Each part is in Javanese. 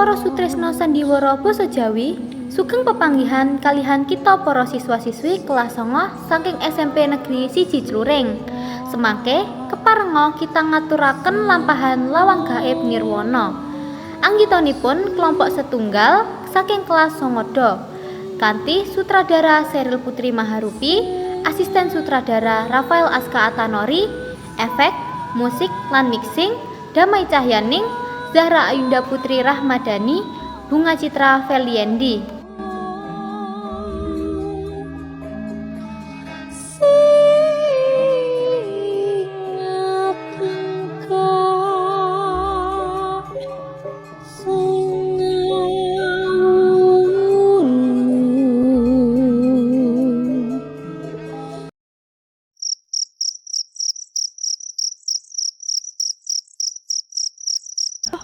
para sutresna sandiwara basa Jawi, sugeng pepanggihan kalihan kita para siswa-siswi kelas 9 saking SMP Negeri 1 Cluring. Semangke keparenga kita ngaturaken lampahan lawang gaib nirwana. Anggitanipun kelompok setunggal saking kelas 9 kanthi sutradara Sheryl Putri Maharupi, asisten sutradara Rafael Aska Atanori, efek, musik lan mixing Damai Cahyaning, Zahra Ayunda Putri Rahmadani, Bunga Citra Feliendi.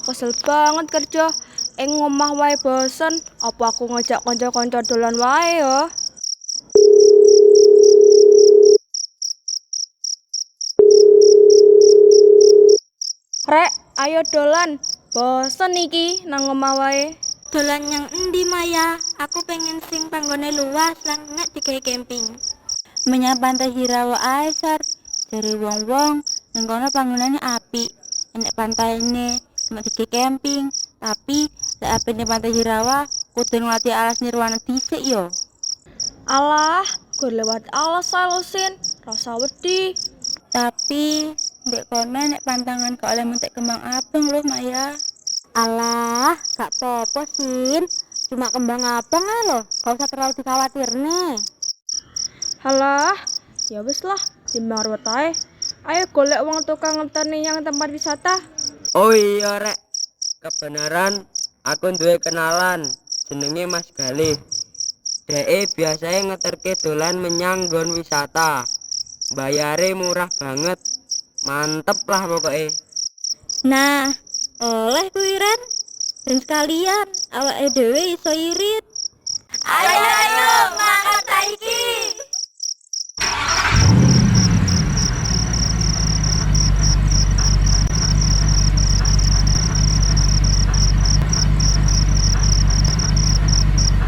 Kesel banget kerja ing omah wae bosen. Apa aku ngajak kanca-kanca dolan wae ya? Rek, ayo dolan. Bosen iki nang omah wae. Dolan yang endi Maya? Aku pengen sing panggone luas lan nek digawe camping. Menyang Pantai Hirawa ae, Sar. Jare wong-wong nang kono panggonane apik. Enek pantaine nek digawe camping, tapi lek apene Pantai Hirawa kudu nglati alas nirwana dhisik yo. Alah, gur lewat alas salusin, rasa wedi. Tapi ndek kono nek pantangan kok oleh mentek kembang abang lho, Maya. Alah, gak apa-apa, Sin. Cuma kembang abang ae lho, gak usah terlalu dikhawatirne. Halah, ya wis lah, timbang ruwet ae. Ayo golek wong tukang ngenteni yang tempat wisata. Oh iya rek, kebenaran aku duwe kenalan jenenge Mas Galih. Dhek biasanya ngeterke dolan menyang nggon wisata. Bayare murah banget. Mantep lah pokoknya. Nah, oleh kuwi Ren. Dan sekalian awake dhewe iso irit. Ayo mangkat saiki.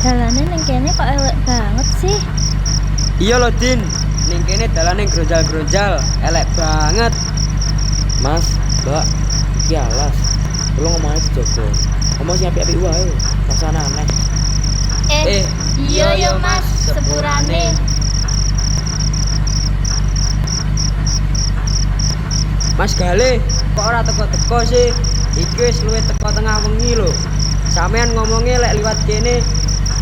Dalane ning kene kok elek banget sih. Iya loh Din, ning kene dalane gronjal-gronjal, elek banget. Mas, Mbak, iki alas. Tolong ngomongnya dijogo. Ngomong sing apik-apik wae, rasane aneh. Iya yo Mas, sepurane. Mas Galih, kok ora teko-teko sih? Iki wis luwih teko tengah wengi lho. Sampean ngomongnya lek liwat kene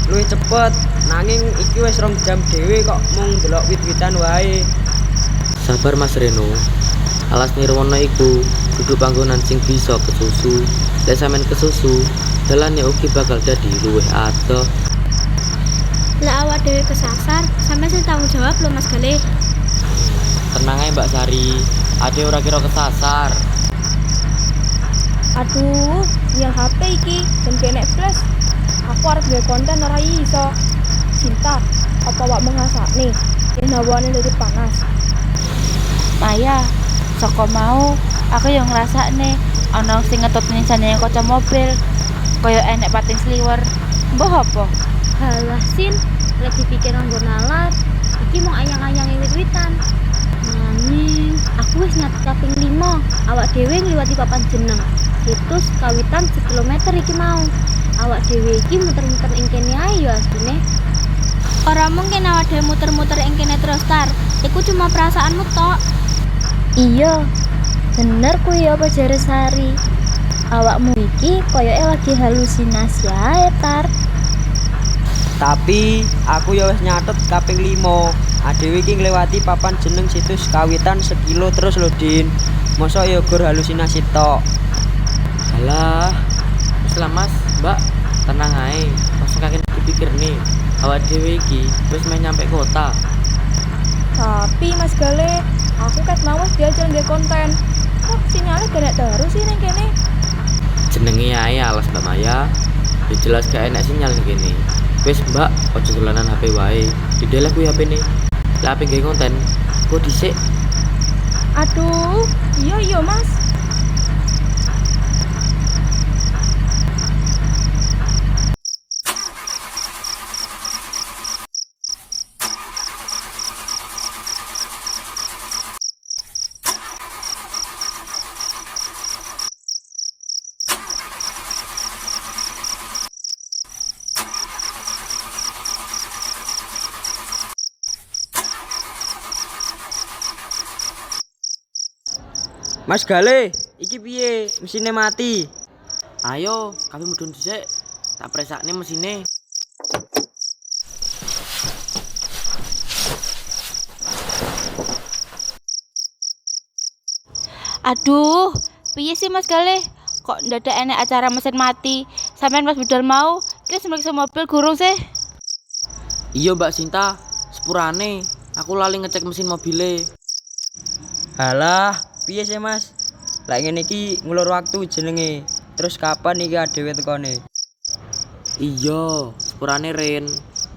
luwih cepet, nanging iki wis 2 jam dhewe kok mung ndelok wit-witan wae. Sabar Mas Reno. Alas nirwana iku kudu panggonan sing bisa kesusu. Lek sampean kesusu, dalane ugi bakal dadi luwih adoh. Lek awak dhewe kesasar, sampeyan sing tanggung jawab lho Mas Galih. Tenang ae Mbak Sari, ade ora kira kesasar. Aduh, nyel HP iki dan kene flash. Aku arep gawe konten ora iso. Cinta, apa awak mengasakne? Yen hawane dadi panas. Maya, saka mau aku yang ngrasakne ana sing ngetut ninsane kaca mobil kaya enek pating sliwer. Mbah apa? Halah Sin, lek dipikir nggo nalar, iki mung anyang-anyange wit-witan. Nanging aku wis nyatet kaping 5, awak dhewe ngliwati papan jeneng. Situs kawitan 1 kilometer iki mau. Awak dhewe iki muter-muter ing kene ae yo asline. Ora mungkin awak dhewe muter-muter ing kene terus, Tar. Iku cuma perasaanmu tok. Iya, bener kuwi apa jare Sari. Awakmu iki koyoke lagi halusinasi ae, Tar. Tapi aku ya wis nyatet kaping 5. Adewe iki ngliwati papan jeneng situs kawitan 1 kilo terus lho Din. Mosok ya gur halusinasi tok. Alah, wis lah Mas, Mbak, tenang ae. Langsung kakek dipikir nih, awak dhewe iki wis main nyampe kota. Tapi Mas Galih, aku ket mau wis diajal nggawe konten. Kok sinyale gak terus sih ning kene? Jenenge ae alas Mbak Maya. Ya jelas gak enak sinyal ning kene. Wis Mbak, ojo dolanan HP wae. Dideleh kuwi HP-ne. Lah HP gawe konten, kok dhisik. Aduh, iya Mas. Mas Gale, iki piye? Mesinnya mati. Ayo, kami mudhun dhisik. Tak presakne mesine. Aduh, piye sih Mas Gale? Kok ndadak enek acara mesin mati? Sampeyan pas budal mau, kira semriksa mobil gurung sih. Iya Mbak Sinta, sepurane aku lali ngecek mesin mobile. Halah, piye sih Mas? Lah ngene iki ngulur waktu jenenge. Terus kapan iki adewe tekone? Iya, sepurane Rin.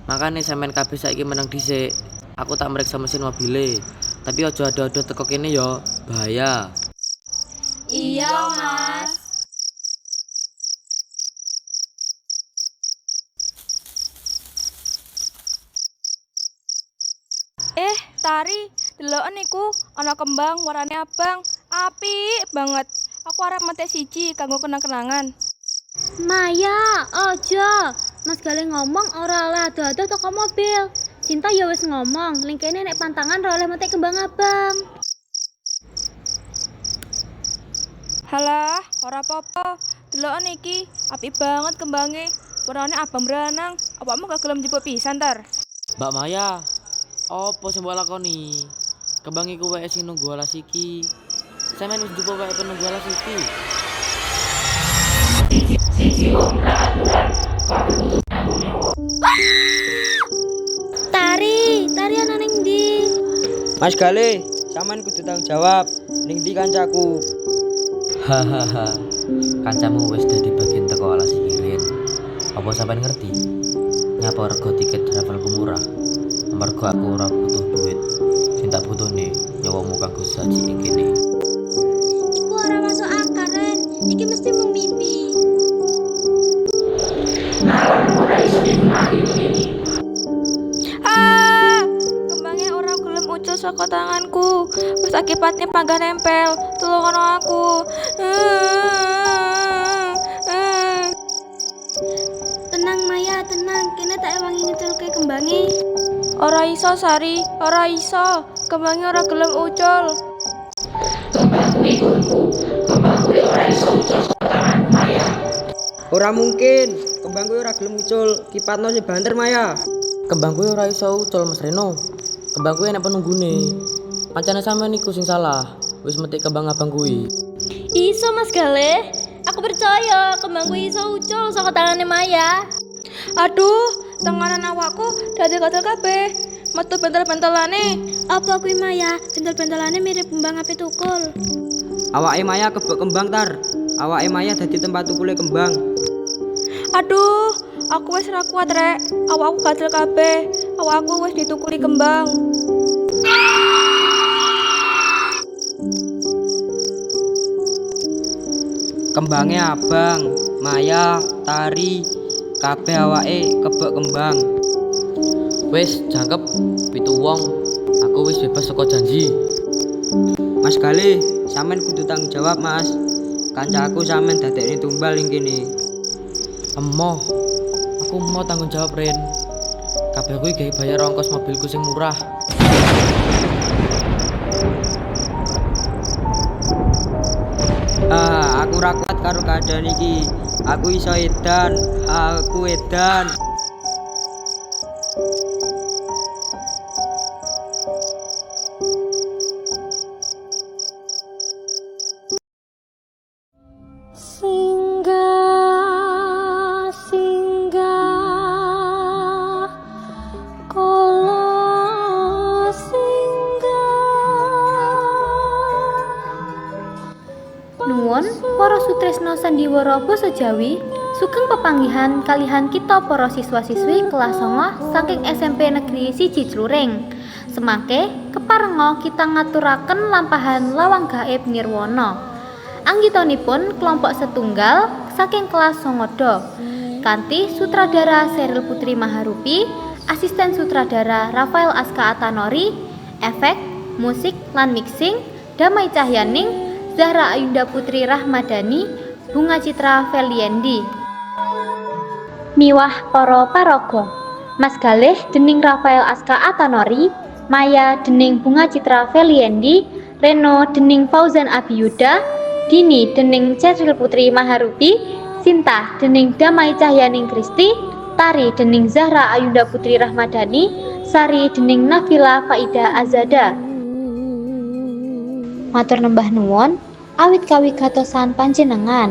Makane sampean kabeh saiki meneng dhisik. Aku tak mriksa mesin mobile. Tapi aja ada-ada teko kene ya, bahaya. Iya, Mas. Tari, deloken niku ana kembang warnane abang. Apik banget. Aku arep metek siji kanggo kenang-kenangan. Maya, ojo. Mas Gale ngomong ora oleh ado-ado toko mobil. Cinta ya wis ngomong, ning kene nek pantangan ora oleh metek kembang abang. Halah, ora apa-apa. Deloken iki apik banget kembange. Warnane abang beranang. Awakmu gak gelem njupuk pisan tar? Mbak Maya, opo sing mbok lakoni? Kembang iku wae sing nunggu alas iki. Sampeyan wis njupuk wae penunggu alas iki. Tari ana ning ndi? Mas Gale, sampean kudu tanggung jawab. Ning ndi kancaku? Hahaha. Kancamu wis dadi bagian teko alas iki, Rin. Apa sampean ngerti? Nyapa rego tiket travelku murah. Amarga aku ora butuh duit. Sing tak butuhne nyawamu kanggo saji ing kene. Iku ora masuk akal, Ren. Iki mesti mung mimpi. Kembangnya ora gelem ucul saka tanganku. Wis akibatnya pangga nempel. Tulungono aku. Tenang Maya, tenang. Kene tak ewangi ngeculke kembange. Ora iso Sari, ora iso. Kembangnya ora gelem ucul. Ora mungkin. Kembangku ora gelem muncul. Kipatno sing banter Maya. Kembang kuwi ora iso ucul Mas Reno. Kembang kuwi enek penunggune. Pancene sampean iku sing salah. Wis metik kembang abang kuwi. Iso Mas Gale. Aku percaya kembangku iso ucul saka tangane Maya. Aduh, tenganan awakku dadi gatel kabeh. Metu bentel-bentelane. Apa kuwi Maya? Bentel-bentelane mirip kembang api tukul. Awake Maya kebek kembang tar. Awake Maya dadi tempat tukule kembang. Aduh, aku wis ora kuat rek. Awakku gatel kabeh. Awakku wis ditukuli kembang. Kembangnya abang, Maya, Tari, kabeh awake kebek kembang. Wis jangkep 7 wong. Aku wis bebas saka janji. Mas Gale, sampean kudu tanggung jawab, Mas. Kancaku sampean dadekne tumbal ning kene. Emoh. Aku mau tanggung jawab, Ren. Kabeh kuwi gawe bayar ongkos mobilku sing murah. Aku ora kuat karo keadaan iki. Aku iso edan, aku edan. Nuwun para sutresna sandiwara basa Jawi, sugeng pepanggihan kalihan kita para siswa-siswi kelas 9 saking SMP Negeri 1 Cluring. Semangke keparenga kita ngaturaken lampahan lawang gaib nirwana. Anggitanipun kelompok setunggal saking kelas 9 kanthi sutradara Sheryl Putri Maharupi, asisten sutradara Rafael Aska Atanori, efek, musik lan mixing Damai Cahyaning, Zahra Ayunda Putri Rahmadani, Bunga Citra Feliendi. Miwah para paraga. Mas Galih dening Rafael Aska Atanori, Maya dening Bunga Citra Feliendi, Reno dening Fauzan Abiyuda, Dini dening Cetril Putri Maharupi, Sinta dening Damai Cahyaning Kristi, Tari dening Zahra Ayunda Putri Rahmadani, Sari dening Nafila Faida Azada. Matur nembah nuwun awit kawigatosan panjenengan.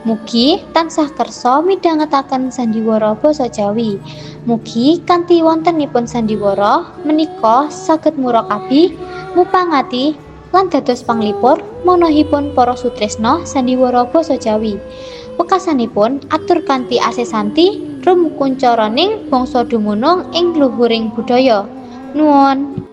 Mugi tansah kersa midhangetaken sandiwara basa Jawi. Mugi kanthi wontenipun sandiwara menika saged murakabi, mupangati lan dados panglipur manahipun para sutresna sandiwara basa Jawi. Wekasanipun atur kanthi asesanti rumukun caraning bangsa dumunung ing luhuring budaya. Nuwun.